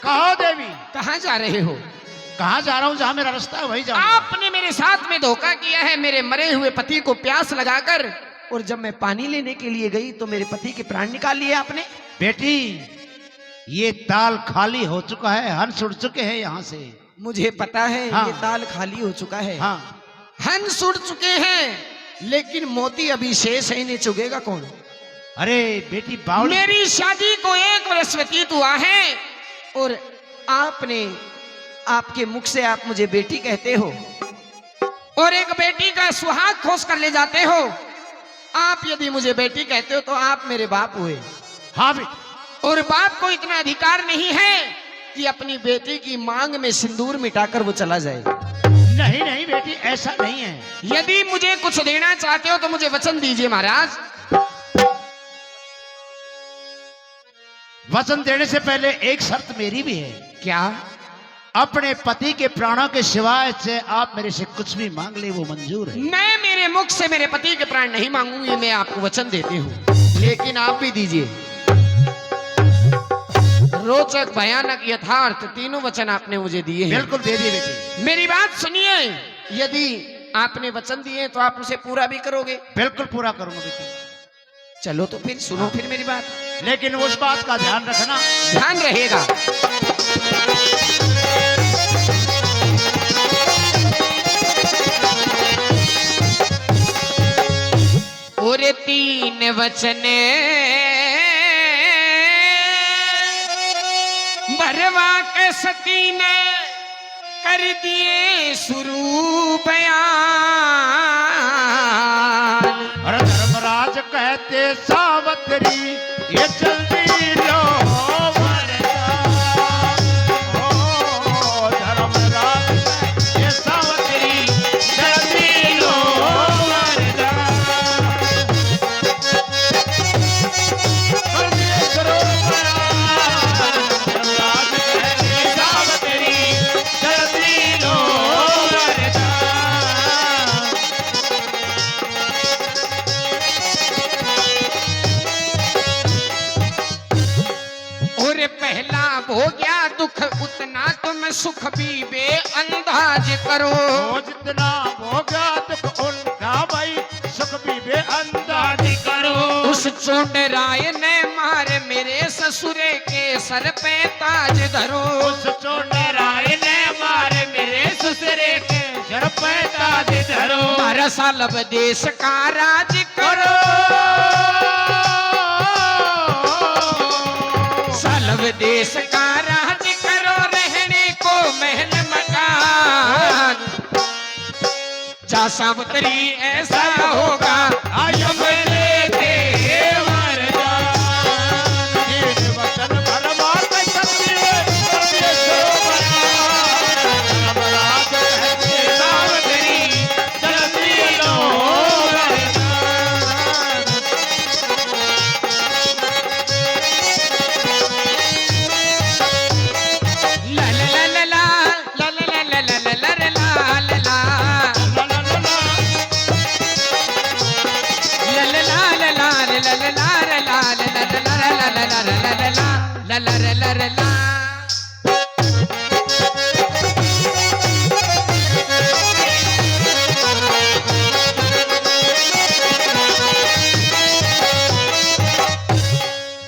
कहो देवी। कहाँ जा रहे हो? कहाँ जा रहा हूँ? जहाँ मेरा रास्ता है वही जाऊँ। आपने मेरे साथ में धोखा किया है, मेरे मरे हुए पति को प्यास लगाकर, और जब मैं पानी लेने के लिए गई तो मेरे पति के प्राण निकाल लिए आपने। बेटी, ये ताल खाली हो चुका है, हंस उड़ चुके हैं यहाँ से। मुझे पता है। हाँ। ये ताल खाली हो चुका है। हाँ। हंस उड़ चुके हैं, लेकिन मोती अभी शेष है, इन्हें चुगेगा कौन? अरे बेटी बावली, मेरी शादी को 1 वर्ष व्यतीत हुआ है और आपने, आपके मुख से आप मुझे बेटी कहते हो और एक बेटी का सुहाग खोस कर ले जाते हो। आप यदि मुझे बेटी कहते हो तो आप मेरे बाप हुए। हाँ बेटी। और बाप को इतना अधिकार नहीं है कि अपनी बेटी की मांग में सिंदूर मिटाकर वो चला जाए। नहीं नहीं बेटी, ऐसा नहीं है। यदि मुझे कुछ देना चाहते हो तो मुझे वचन दीजिए महाराज। वचन देने से पहले एक शर्त मेरी भी है। क्या? अपने पति के प्राणों के सिवाय से आप मेरे से कुछ भी मांग ले, वो मंजूर है। मैं मेरे मुख से मेरे पति के प्राण नहीं मांगूंगी, मैं आपको वचन देती हूँ, लेकिन आप भी दीजिए। रोचक, भयानक, यथार्थ तीनों वचन आपने मुझे दिए हैं। बिल्कुल दे दिए बेटी। मेरी बात सुनिए, यदि आपने वचन दिए तो आप उसे पूरा भी करोगे? बिल्कुल पूरा करूंगा बेटी। चलो तो फिर सुनो फिर मेरी बात। लेकिन उस बात का ध्यान रखना। ध्यान रहेगा। और 3 वचन भरवा के सती ने कर दिए शुरू बयान। अरे धर्मराज कहते सावत्री, ये जल्दी लो वरदान। ओ धर्मराज ये सावत्री, जल्दी लो वरदान। कर दिए करो बयान। धर्मराज कहते सावत्री, जल्दी लो वरदान। और पहला भोग्या दुख उतना तुम सुख भी बेअंदाज करो। ओ जितना भोगा दुख उनका भाई, सुख भी बेअंदाज करो। उस चोंडराय ने मार मेरे ससुरे के सर पे ताज धरो। उस चोंडराय ने मार मेरे ससुरे के सर पे ताज धरो। 12 साल अब देश का राज करो। सालब देश का राज करो, रहने को महल मकान। जा सावत्री ऐसा होगा आयम लेते वरदान। ये वचन भरवा के सत्य करते सोमनाथ। धर्मराज कहते सावत्री, जल्दी लो वरदान। ला ला ला ला ला ला ला ला ला ला ला ला ला ला।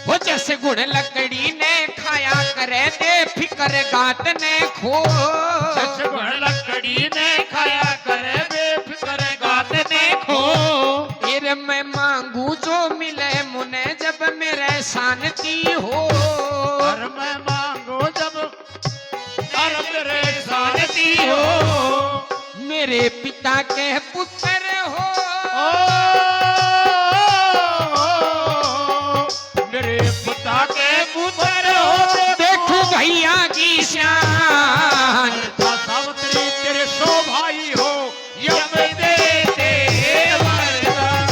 वो जैसे गुड़ लकड़ी ने खाया करे दे फिकर गात ने खो। लकड़ी ने खाया करे बेफिक्र गात ने खो। फिर मैं मांगू जो मिले मुने जब मेरे शांति हो। और मैं मांगो जब और मेरे शांति हो। मेरे पिता के पुत्र हो। मेरे पिता के पुत्र हो। देखो भैया की शान। सावत्री तेरे सो भाई हो, यम देते वरदान।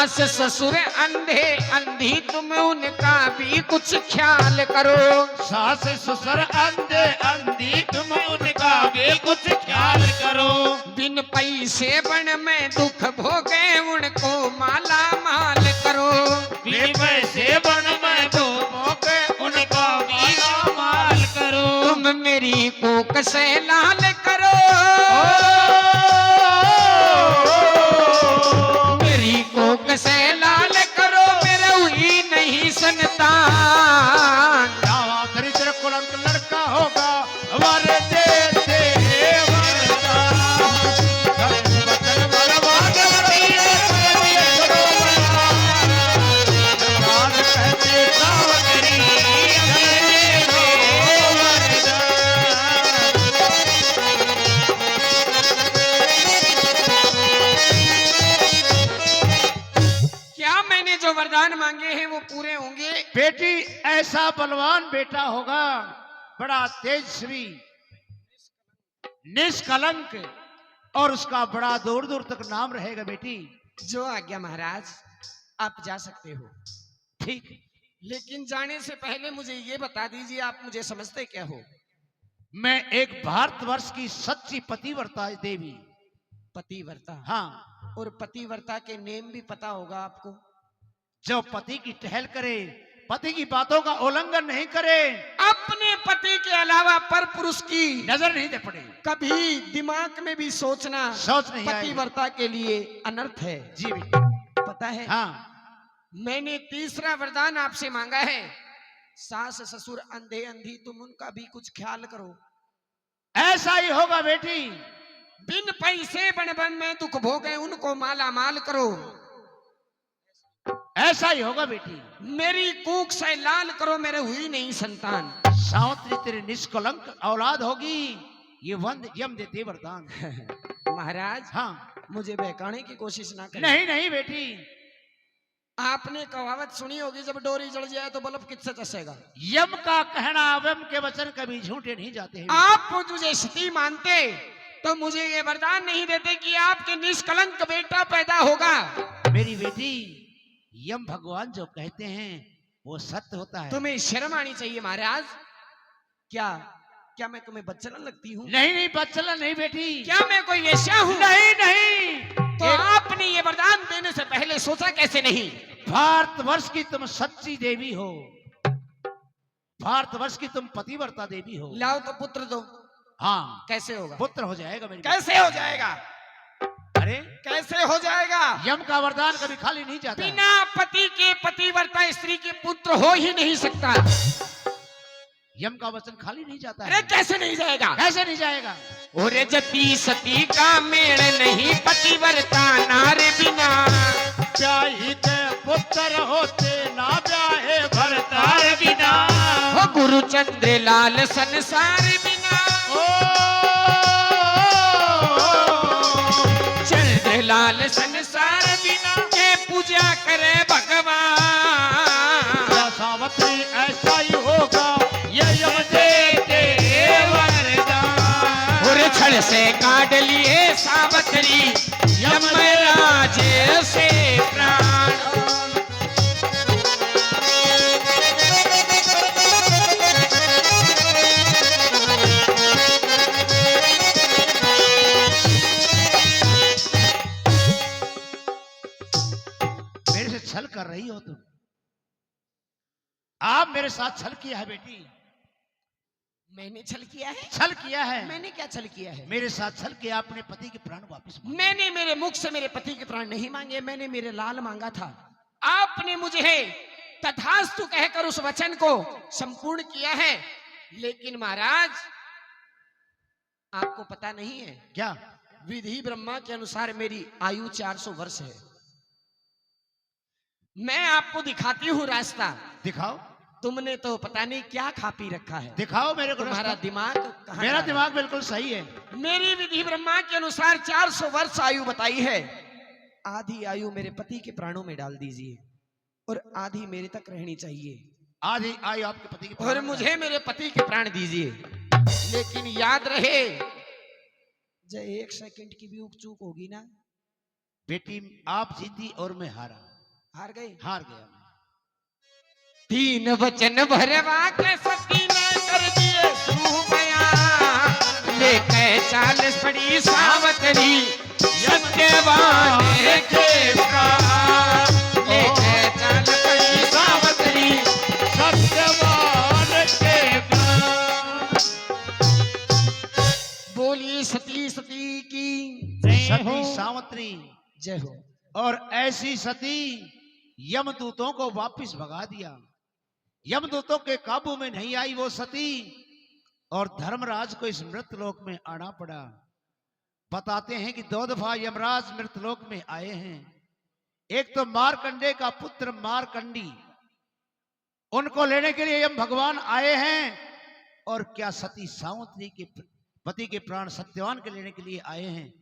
सास ससुर अंधे अंधी तुम उनका भी कुछ ख्याल करो। सास ससुर अंधे अंधी तुम उनका भी कुछ ख्याल करो। बिन पैसे बन में दुख भोगे उनको माला माल करो। बिन पैसे बन में दो भोगे उनका माला माल करो। तुम मेरी कोख से लाल करो, मेरी कोख से लाल करो, मेरे हुई नहीं संतान। दरिद्र कुलंक लड़का होगा हमारे देश से वरदान। वचन बलवान कहते सावत्री क्या मैंने जो वरदान मांगे हैं वो पूरे होंगे? बेटी ऐसा बलवान बेटा होगा, बड़ा तेजस्वी, निष्कलंक, और उसका बड़ा दूर दूर तक नाम रहेगा। बेटी जो आज्ञा महाराज, आप जा सकते हो। ठीक, लेकिन जाने से पहले मुझे ये बता दीजिए, आप मुझे समझते क्या हो? मैं एक भारतवर्ष की सच्ची पतिव्रता देवी। पतिव्रता? हाँ, और पतिव्रता के नेम भी पता होगा आपको? जो पति की टहल करे, पति की बातों का उल्लंघन नहीं करे, अपने पति के अलावा पर पुरुष की नजर नहीं दे पड़े, कभी दिमाग में भी सोचना सोच नहीं आएगी। पतिव्रता के लिए अनर्थ है। जी बेटी, पता है? हाँ, मैंने तीसरा वरदान आपसे मांगा है, सास ससुर अंधे अंधी तुम उनका भी कुछ ख्याल करो। ऐसा ही होगा बेटी। बिन पैसे बन बन में दुख भोगे उनको माला माल करो। ऐसा ही होगा बेटी। मेरी कूक से लाल करो, मेरे हुई नहीं संतान। सावत्री तेरी निष्कलंक औलाद होगी, ये वंद यम देते वरदान। महाराज, हाँ, मुझे बहकाने की कोशिश ना करें। नहीं नहीं बेटी, आपने कहावत सुनी होगी, जब डोरी जल जाए तो बल्ब किससे चसेगा। यम का कहना, यम के वचन कभी झूठे नहीं जाते हैं। आप मुझे सती मानते तो मुझे ये वरदान नहीं देते कि आपके निष्कलंक बेटा पैदा होगा। मेरी बेटी, यम भगवान जो कहते हैं वो सत्य होता है। तुम्हें शर्म आनी चाहिए महाराज। क्या मैं तुम्हें बच्चन लगती हूँ? नहीं नहीं, बच्चला नहीं बेटी। क्या मैं कोई वेश्या हूँ? नहीं नहीं, तो आपने ये वरदान देने से पहले सोचा कैसे नहीं? भारतवर्ष की तुम सच्ची देवी हो, भारतवर्ष की तुम पतिव्रता देवी हो। लाओ तो पुत्र दो। हाँ, कैसे होगा? पुत्र हो जाएगा मेरी। कैसे हो जाएगा? अरे कैसे हो जाएगा? यम का वरदान कभी खाली नहीं जाता। बिना पति के पतिव्रता स्त्री के पुत्र हो ही नहीं सकता। यम का वचन खाली नहीं जाता अरे है। कैसे नहीं जाएगा? कैसे नहीं जाएगा? और जति सती का मेल नहीं पतिव्रता नार बिना। चाहिए पुत्र होते ना चाहे भरतार बिना। हो गुरु चंद्र लाल संसार बिना। ओ चंद्र लाल संसार बिना के पूजा करे भगवान। सावत्री ऐसा ही होगा, ये यम देते वरदान। और छड़ से काट लिए सावत्री यमराज से प्राण। मेरे से छल कर रही हो तुम। आप मेरे साथ छल किया है बेटी। मैंने छल किया है? छल किया है। मैंने क्या छल किया है? मेरे साथ छल किया, अपने पति के प्राण वापस मांगे। मैंने मेरे मुख से मेरे पति के प्राण नहीं मांगे, मैंने मेरे लाल मांगा था। आपने मुझे तथास्तु कहकर उस वचन को संपूर्ण किया है। लेकिन महाराज, आपको पता नहीं है क्या? विधि ब्रह्मा के अनुसार मेरी आयु 400 वर्ष है। मैं आपको दिखाती हूँ रास्ता। दिखाओ। तुमने तो पता नहीं क्या खा पी रखा है। दिखाओ मेरे को तुम्हारा रास्ता। दिमाग कहाँ मेरा जा रहा है? दिमाग बिल्कुल सही है। मेरी विधि ब्रह्मा के अनुसार 400 वर्ष आयु बताई है। आधी आयु मेरे पति के प्राणों में डाल दीजिए और आधी मेरे तक रहनी चाहिए। आधी आयु आपके पति के और प्राण मुझे मेरे पति के प्राण दीजिए। लेकिन याद रहे, जब 1 सेकंड की भी चूक होगी ना। बेटी, आप जीती और मैं हारा। हार गए। हार गया मैं। तीन वचन भरवा के सती ने कर दिए शुरू बयां, लेके चाल पड़ी सावतरी सत्यवान के प्राण, लेके चाल पड़ी सावतरी सत्यवान के प्राण। बोली सती सती की सती सावित्री जय हो। और ऐसी सती यमदूतों को वापस भगा दिया। यमदूतों के काबू में नहीं आई वो सती, और धर्मराज को इस मृतलोक में आना पड़ा। बताते हैं कि 2 दफा यमराज मृतलोक में आए हैं। एक तो मारकंडे का पुत्र मारकंडी, उनको लेने के लिए यम भगवान आए हैं, और क्या सती सावित्री के पति के प्राण सत्यवान के लेने के लिए आए हैं।